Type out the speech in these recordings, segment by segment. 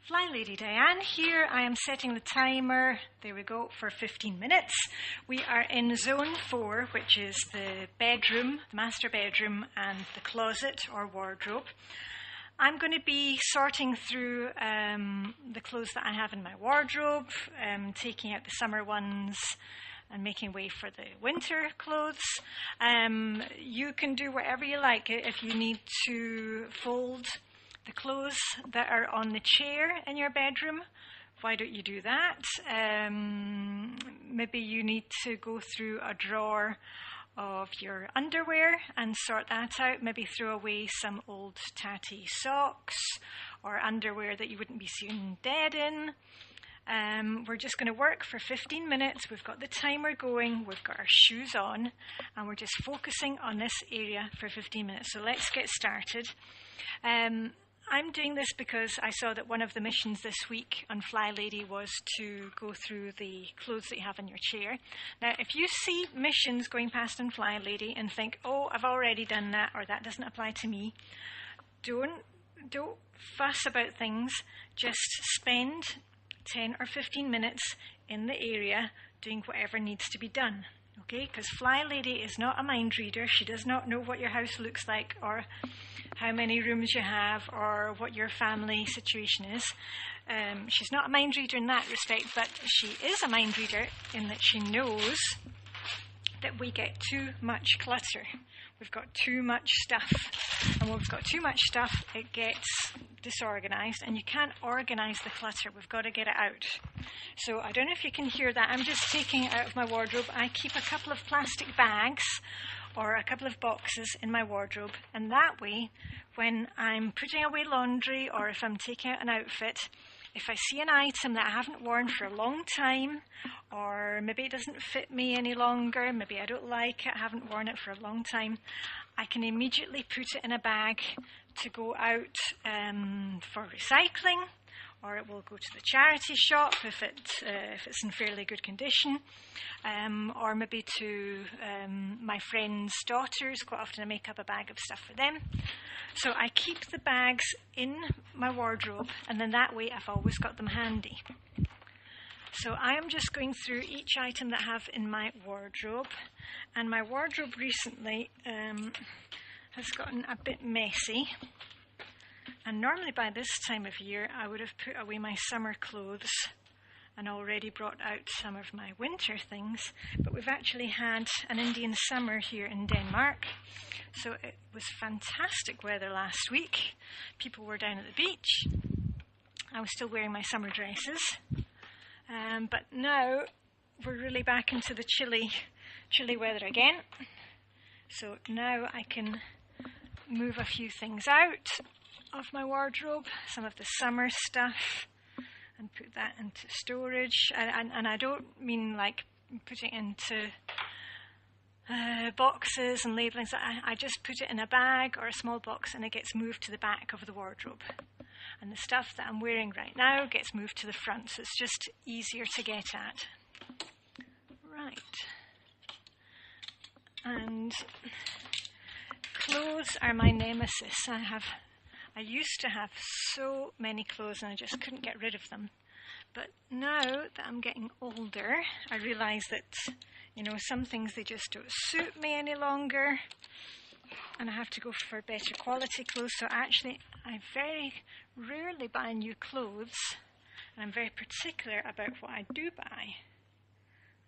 Fly Lady Diane here. I am setting the timer, there we go, for 15 minutes. We are in zone 4, which is the bedroom, the master bedroom, and the closet or wardrobe. I'm going to be sorting through the clothes that I have in my wardrobe, taking out the summer ones and making way for the winter clothes. You can do whatever you like. If you need to fold the clothes that are on the chair in your bedroom, why don't you do that? Maybe you need to go through a drawer of your underwear and sort that out. Maybe throw away some old tatty socks or underwear that you wouldn't be seen dead in. We're just going to work for 15 minutes. We've got the timer going, we've got our shoes on, and we're just focusing on this area for 15 minutes. So let's get started. I'm doing this because I saw that one of the missions this week on Fly Lady was to go through the clothes that you have in your chair. Now, if you see missions going past on Fly Lady and think, oh, I've already done that, or that doesn't apply to me, don't fuss about things. Just spend 10 or 15 minutes in the area doing whatever needs to be done. Okay, because Fly Lady is not a mind reader. She does not know what your house looks like or how many rooms you have or what your family situation is. She's not a mind reader in that respect, but she is a mind reader in that she knows that we get too much clutter. We've got too much stuff. And when we've got too much stuff, it gets disorganized, and you can't organize the clutter. We've got to get it out. So I don't know if you can hear that. I'm just taking it out of my wardrobe. I keep a couple of plastic bags or a couple of boxes in my wardrobe, and that way, when I'm putting away laundry or if I'm taking out an outfit, if I see an item that I haven't worn for a long time, or maybe it doesn't fit me any longer, maybe I don't like it, I haven't worn it for a long time, I can immediately put it in a bag to go out for recycling, or it will go to the charity shop if it's in fairly good condition, or maybe to my friends' daughters. Quite often I make up a bag of stuff for them. So I keep the bags in my wardrobe, and then that way I've always got them handy. So I am just going through each item that I have in my wardrobe, and my wardrobe recently has gotten a bit messy. And normally by this time of year I would have put away my summer clothes and already brought out some of my winter things, but we've actually had an Indian summer here in Denmark, so it was fantastic weather last week. People were down at the beach. I was still wearing my summer dresses, but now we're really back into the chilly weather again. So now I can move a few things out of my wardrobe, some of the summer stuff, and put that into storage. And I don't mean like putting it into boxes and labelling. I just put it in a bag or a small box, and it gets moved to the back of the wardrobe. And the stuff that I'm wearing right now gets moved to the front, so it's just easier to get at. Right. And clothes are my nemesis. I used to have so many clothes and I just couldn't get rid of them. But now that I'm getting older, I realise that, some things, they just don't suit me any longer. And I have to go for better quality clothes. So actually, I very rarely buy new clothes. And I'm very particular about what I do buy.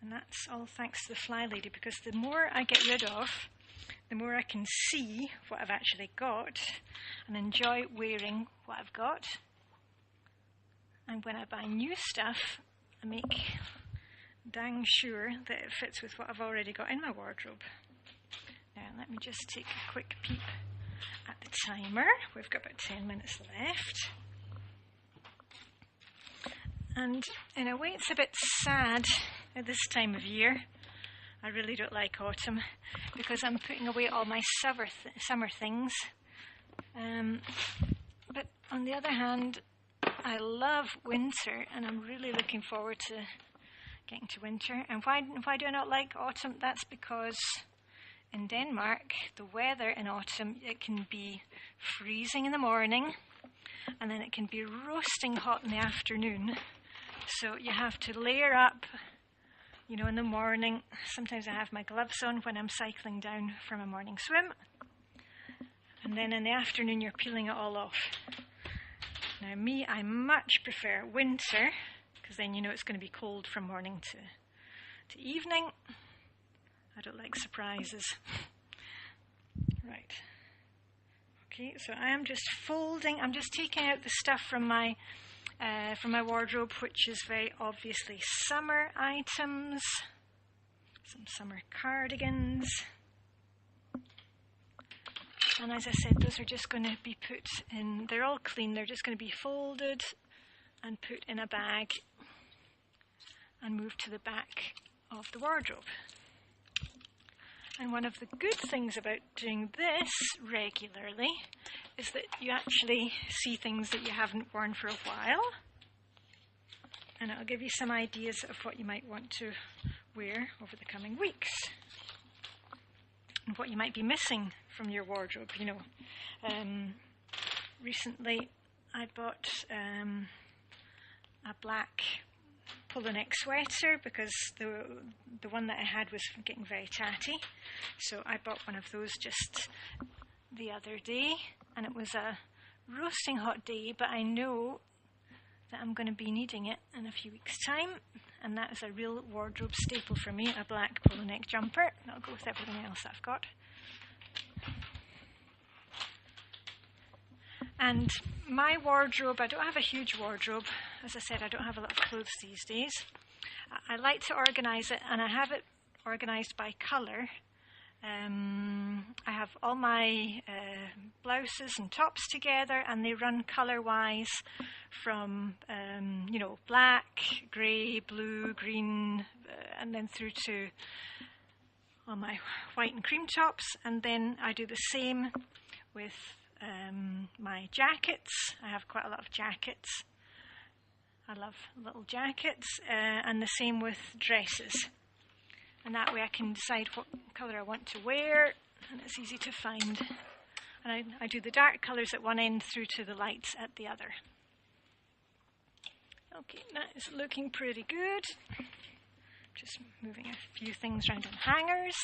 And that's all thanks to the Fly Lady, because the more I get rid of, the more I can see what I've actually got and enjoy wearing what I've got. And when I buy new stuff, I make dang sure that it fits with what I've already got in my wardrobe. Now, let me just take a quick peep at the timer. We've got about 10 minutes left. And in a way, it's a bit sad at this time of year. I really don't like autumn because I'm putting away all my summer things. But on the other hand, I love winter, and I'm really looking forward to getting to winter. And why do I not like autumn? That's because in Denmark, the weather in autumn, it can be freezing in the morning, and then it can be roasting hot in the afternoon. So you have to layer up, you know, in the morning. Sometimes I have my gloves on when I'm cycling down from a morning swim. And then in the afternoon, you're peeling it all off. Now me, I much prefer winter, because then you know it's going to be cold from morning to evening. I don't like surprises. Right. Okay, so I am just folding. I'm just taking out the stuff from my wardrobe, which is very obviously summer items. Some summer cardigans. And as I said, those are just going to be put in, they're all clean, they're just going to be folded and put in a bag and moved to the back of the wardrobe. And one of the good things about doing this regularly is that you actually see things that you haven't worn for a while. And it'll give you some ideas of what you might want to wear over the coming weeks. And what you might be missing from your wardrobe, you know. Recently I bought a black polo neck sweater because the one that I had was getting very tatty. So I bought one of those just the other day, and it was a roasting hot day, but I know that I'm going to be needing it in a few weeks' time, and that is a real wardrobe staple for me, a black polo neck jumper. That'll go with everything else I've got. And my wardrobe, I don't have a huge wardrobe. As I said, I don't have a lot of clothes these days. I like to organise it, and I have it organised by colour. I have all my blouses and tops together, and they run colour-wise from, you know, black, grey, blue, green, and then through to all my white and cream tops. And then I do the same with my jackets. I have quite a lot of jackets. I love little jackets, and the same with dresses. And that way I can decide what colour I want to wear, and it's easy to find. And I do the dark colours at one end through to the lights at the other. Okay, that is looking pretty good. Just moving a few things around on hangers.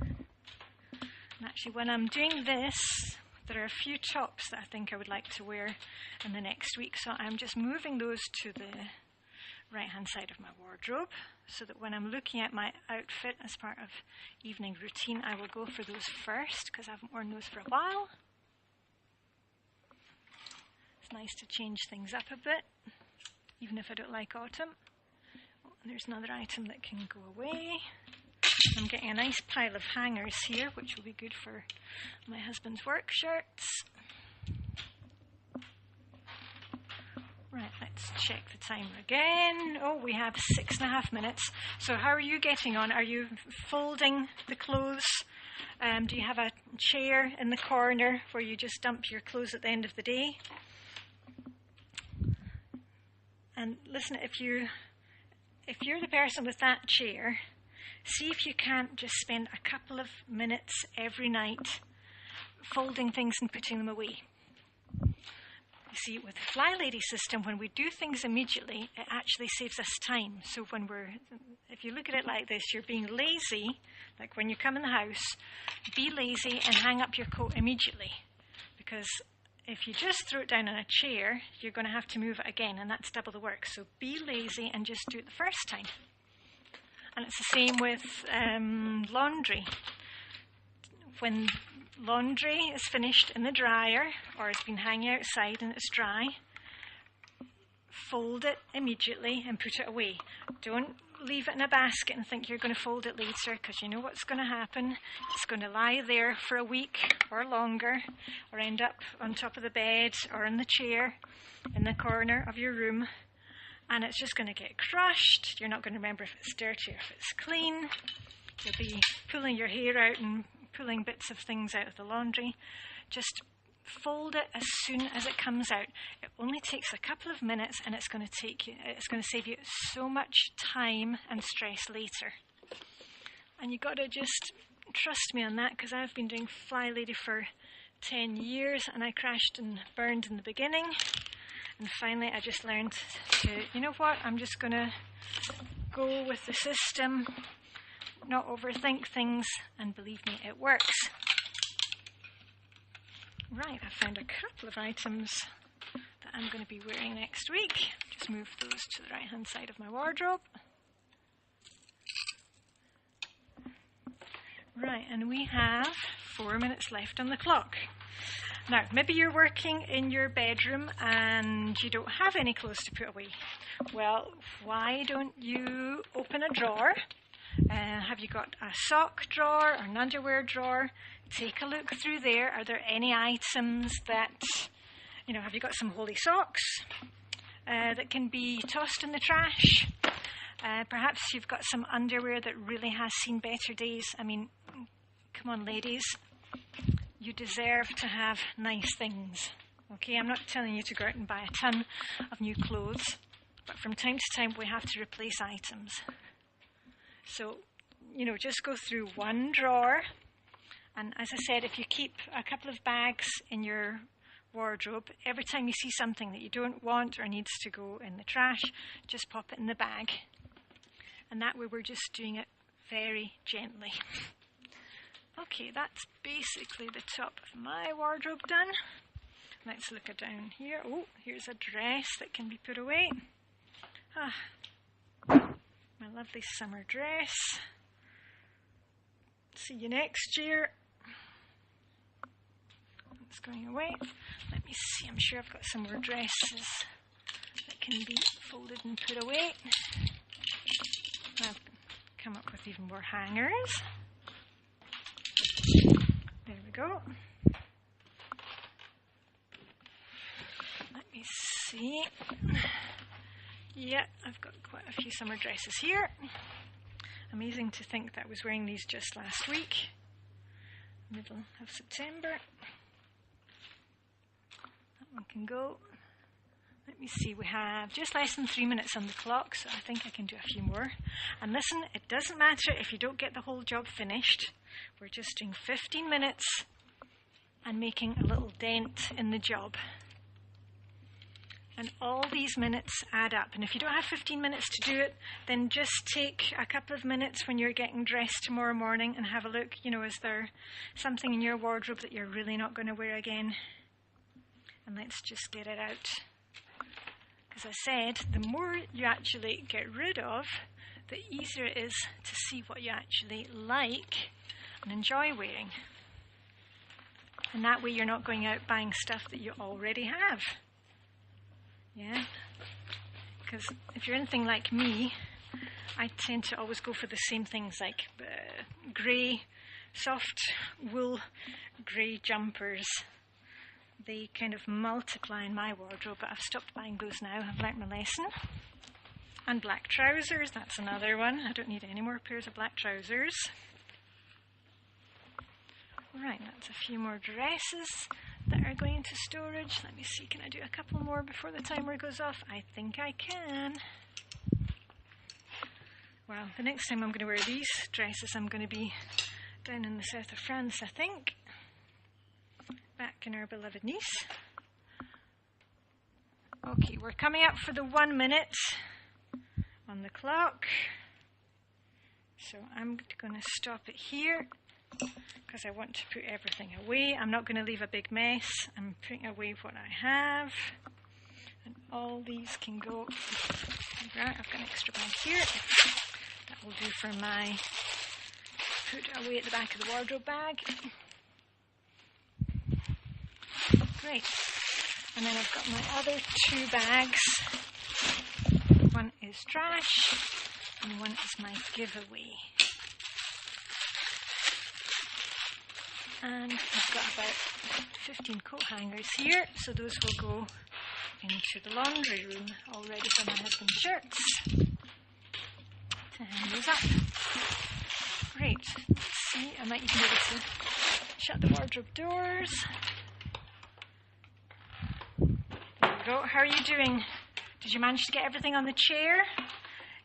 And actually, when I'm doing this, there are a few tops that I think I would like to wear in the next week. So I'm just moving those to the right-hand side of my wardrobe, so that when I'm looking at my outfit as part of evening routine, I will go for those first, because I haven't worn those for a while. It's nice to change things up a bit, even if I don't like autumn. Oh, and there's another item that can go away. I'm getting a nice pile of hangers here, which will be good for my husband's work shirts. Right, let's check the timer again. Oh, we have 6.5 minutes. So how are you getting on? Are you folding the clothes? Do you have a chair in the corner where you just dump your clothes at the end of the day? And listen, if you're the person with that chair, see if you can't just spend a couple of minutes every night folding things and putting them away. You see, with the Fly Lady system, when we do things immediately, it actually saves us time. So if you look at it like this, you're being lazy, like when you come in the house, be lazy and hang up your coat immediately. Because if you just throw it down on a chair, you're going to have to move it again, and that's double the work. So be lazy and just do it the first time. And it's the same with laundry. When laundry is finished in the dryer or has been hanging outside and it's dry, fold it immediately and put it away. Don't leave it in a basket and think you're going to fold it later, because you know what's going to happen. It's going to lie there for a week or longer, or end up on top of the bed or in the chair in the corner of your room. And it's just going to get crushed. You're not going to remember if it's dirty or if it's clean. You'll be pulling your hair out and pulling bits of things out of the laundry. Just fold it as soon as it comes out. It only takes a couple of minutes, and it's going to save you so much time and stress later. And you got to just trust me on that, because I've been doing Fly Lady for 10 years, and I crashed and burned in the beginning. And finally I just learned to, you know what, I'm just going to go with the system, not overthink things, and believe me, it works. Right, I found a couple of items that I'm going to be wearing next week. Just move those to the right hand side of my wardrobe. Right, and we have 4 minutes left on the clock. Now, maybe you're working in your bedroom and you don't have any clothes to put away. Well, why don't you open a drawer? Have you got a sock drawer or an underwear drawer? Take a look through there. Are there any items that, have you got some holey socks that can be tossed in the trash? Perhaps you've got some underwear that really has seen better days. I mean, come on, ladies. You deserve to have nice things. Okay, I'm not telling you to go out and buy a ton of new clothes, but from time to time we have to replace items. So, just go through one drawer. And as I said, if you keep a couple of bags in your wardrobe, every time you see something that you don't want or needs to go in the trash, just pop it in the bag. And that way we're just doing it very gently. Okay, that's basically the top of my wardrobe done. Let's look at down here. Oh, here's a dress that can be put away. My lovely summer dress. See you next year. It's going away. Let me see, I'm sure I've got some more dresses that can be folded and put away. I've come up with even more hangers. There we go. Let me see. Yeah, I've got quite a few summer dresses here. Amazing to think that I was wearing these just last week, middle of September. That one can go. Let me see, we have just less than 3 minutes on the clock, so I think I can do a few more. And listen, it doesn't matter if you don't get the whole job finished. We're just doing 15 minutes and making a little dent in the job. And all these minutes add up. And if you don't have 15 minutes to do it, then just take a couple of minutes when you're getting dressed tomorrow morning and have a look. Is there something in your wardrobe that you're really not going to wear again? And let's just get it out. As I said, the more you actually get rid of, the easier it is to see what you actually like and enjoy wearing. And that way you're not going out buying stuff that you already have. Yeah, because if you're anything like me, I tend to always go for the same things, like grey, soft wool grey jumpers. They kind of multiply in my wardrobe, but I've stopped buying those now. I've learnt my lesson. And black trousers, that's another one. I don't need any more pairs of black trousers. Right, that's a few more dresses that are going into storage. Let me see, can I do a couple more before the timer goes off? I think I can. Well, the next time I'm going to wear these dresses, I'm going to be down in the south of France, I think. Back in our beloved Nice. Okay, we're coming up for the 1 minute on the clock. So I'm going to stop it here, because I want to put everything away. I'm not going to leave a big mess. I'm putting away what I have. And all these can go. Right, I've got an extra bag here. That will do for my put away at the back of the wardrobe bag. Great. And then I've got my other 2 bags. One is trash and one is my giveaway. And I've got about 15 coat hangers here, so those will go into the laundry room, all ready for my husband's shirts to hang those up. Great. Let's see, I might even be able to shut the wardrobe doors. There we go. How are you doing? Did you manage to get everything on the chair?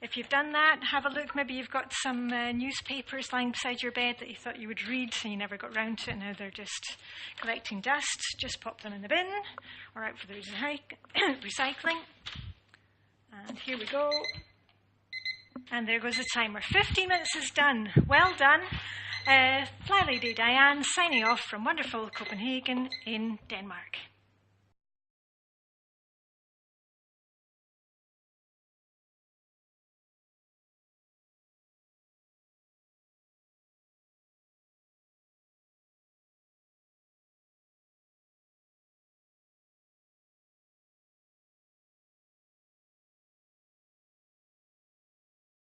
If you've done that, have a look. Maybe you've got some newspapers lying beside your bed that you thought you would read and you never got round to it, and now they're just collecting dust. Just pop them in the bin or out for the recycling. And here we go. And there goes the timer. 15 minutes is done. Well done. Fly Lady Diane signing off from wonderful Copenhagen in Denmark.